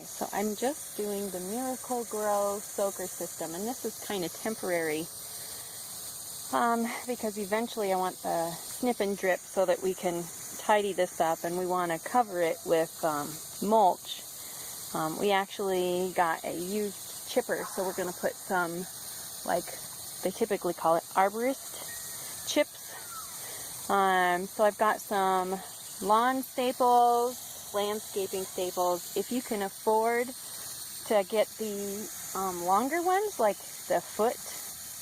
So I'm just doing the Miracle Grow soaker system, and this is kind of temporary because eventually I want the snip and drip so that we can tidy this up, and we want to cover it with mulch. We actually got a used chipper, so we're going to put some, like they typically call it, arborist chips. So I've got some lawn staples, landscaping staples. If you can afford to get the longer ones, like the foot,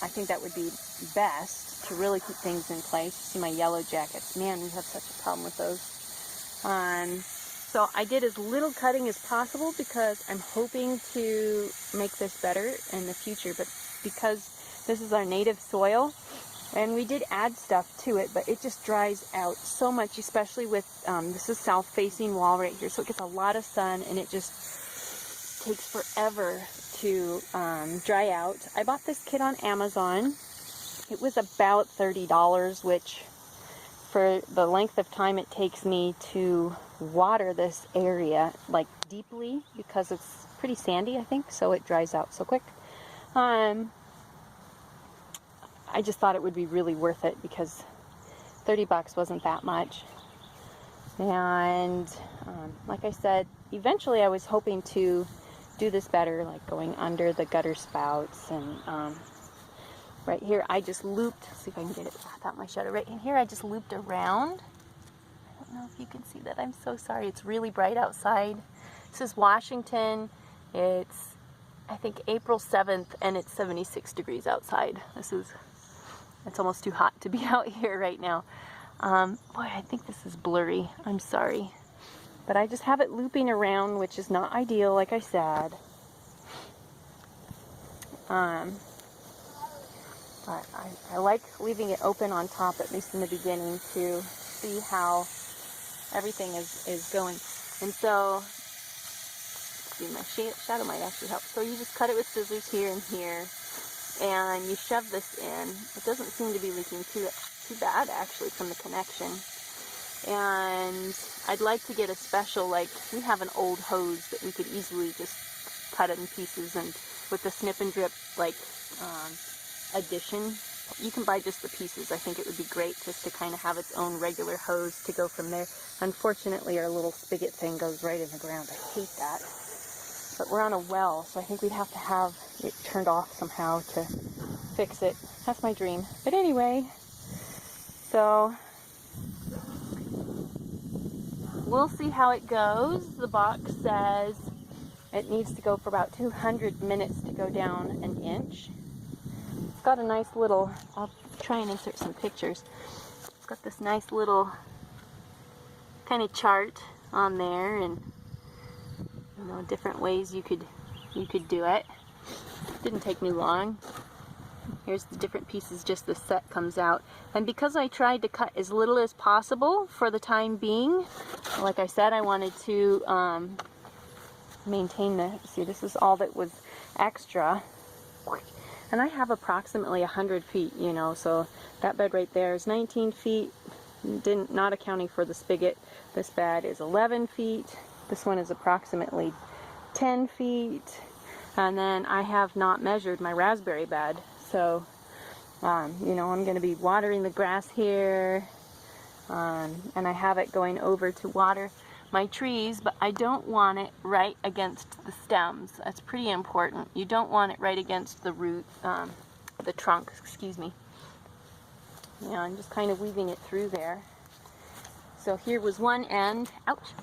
I think that would be best to really keep things in place. See my yellow jackets, man, we have such a problem with those. So I did as little cutting as possible because I'm hoping to make this better in the future, but because this is our native soil, and we did add stuff to it, but it just dries out so much, especially with, this is south-facing wall right here, so it gets a lot of sun, and it just takes forever to dry out. I bought this kit on Amazon. It was about $30, which for the length of time it takes me to water this area, like deeply, because it's pretty sandy, I think, so it dries out so quick. I just thought it would be really worth it because $30 wasn't that much. And like I said, eventually I was hoping to do this better, like going under the gutter spouts. And right here I just looped, see if I can get it without my shutter. Right in here I just looped around. I don't know if you can see that. I'm so sorry. It's really bright outside. This is Washington. It's, I think, April 7th, and it's 76 degrees outside. It's almost too hot to be out here right now. Boy, I think this is blurry. I'm sorry. But I just have it looping around, which is not ideal, like I said. But I like leaving it open on top, at least in the beginning, to see how everything is going. And so, see, my shadow might actually help. So you just cut it with scissors here and here, and you shove this in. It doesn't seem to be leaking too bad, actually, from the connection. And I'd like to get a special, like, we have an old hose that we could easily just cut it in pieces, and with the snip and drip, like, addition, you can buy just the pieces. I think it would be great just to kind of have its own regular hose to go from there. Unfortunately, our little spigot thing goes right in the ground. I hate that. But we're on a well, so I think we'd have to have it turned off somehow to fix it. That's my dream. But anyway, so we'll see how it goes. The box says it needs to go for about 200 minutes to go down an inch. It's got a nice little, I'll try and insert some pictures. It's got this nice little kind of chart on there, and you know, different ways you could do it. Didn't take me long. Here's the different pieces, just the set comes out. And because I tried to cut as little as possible for the time being, like I said, I wanted to maintain the, see, this is all that was extra. And I have approximately 100 feet, you know, so that bed right there is 19 feet, not accounting for the spigot. This bed is 11 feet. This one is approximately 10 feet. And then I have not measured my raspberry bed. So, you know, I'm going to be watering the grass here. And I have it going over to water my trees, but I don't want it right against the stems. That's pretty important. You don't want it right against the root, the trunk, excuse me. Yeah, I'm just kind of weaving it through there. So here was one end, ouch,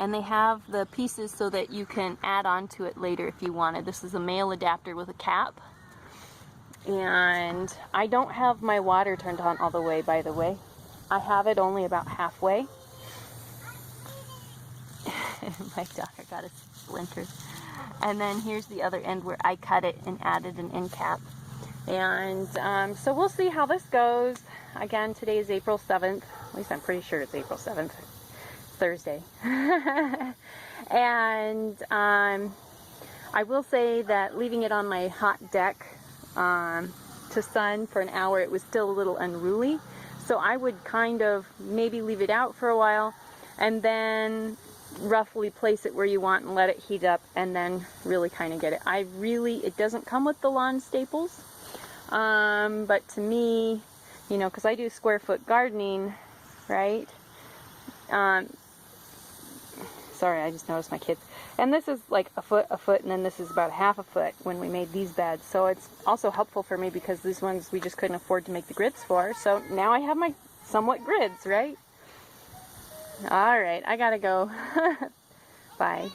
and they have the pieces so that you can add on to it later if you wanted. This is a male adapter with a cap. And I don't have my water turned on all the way, by the way. I have it only about halfway. My daughter got a splinter. And then here's the other end where I cut it and added an end cap. And so we'll see how this goes. Again, today is April 7th. At least I'm pretty sure it's April 7th. Thursday. And I will say that leaving it on my hot deck to sun for an hour, it was still a little unruly. So I would kind of maybe leave it out for a while and then roughly place it where you want and let it heat up and then really kind of get it. It doesn't come with the lawn staples, but to me, you know, because I do square foot gardening, right? Sorry, I just noticed my kids. And this is like a foot, and then this is about half a foot when we made these beds. So it's also helpful for me because these ones we just couldn't afford to make the grids for. So now I have my somewhat grids, right? All right, I gotta go. Bye.